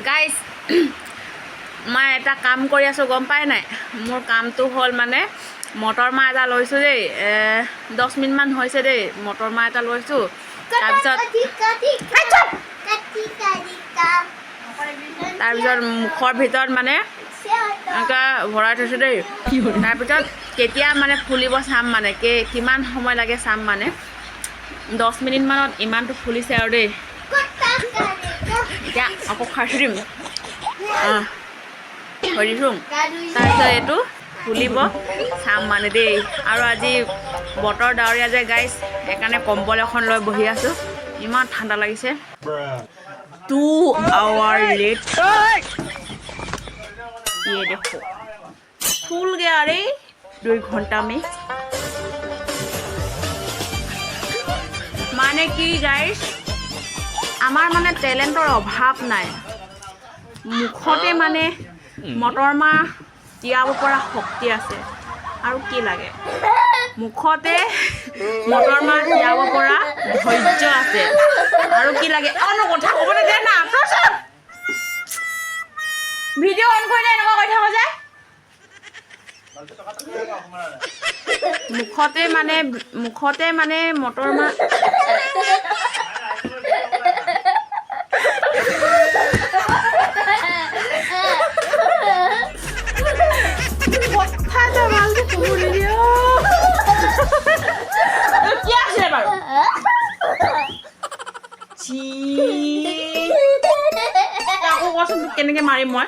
guys মই এটা কাম কৰি আছোঁ গম পাই নাই মোৰ কামটো হ'ল মানে মটৰ মাহ এটা লৈছোঁ দেই 10 মিনিটমান হৈছে দেই মটৰ মাহ এটা লৈছোঁ তাৰপিছত মুখৰ ভিতৰত মানে এনেকৈ ভৰাই থৈছোঁ দেই তাৰপিছত কেতিয়া মানে ফুলিব চাম মানে কিমান সময় লাগে চাম মানে 10 মিনিটমানত ইমানটো ফুলিছে আৰু দেই এতিয়া আকৌ খাইছোঁ দিম থৈ দিছোঁ তাৰপিছত এইটো ফুলিব চাম মানে দেই আৰু আজি বতৰ ডাৱৰীয়া যে গাইজ সেইকাৰণে কম্বল এখন লৈ বহি আছোঁ ইমান ঠাণ্ডা লাগিছে 2 आवर लेट ये देखो फूल गया रे 2 घंटा में माने कि गाइस आमार माने टैलेंटर अभाव नाय मुखते माने मटर माह তিয়াব পৰা শক্তি আছে আৰু কি লাগে মুখতে মটৰ মাহ তিয়াব পৰা ধৈৰ্য আছে আৰু কি লাগে অন কথা ক'বলে দে না ভিডিঅ' অন কৰি এনেকুৱা কৈ থাকো যে মুখতে মানে মটৰ মাহ কেনেকে মাৰিম মই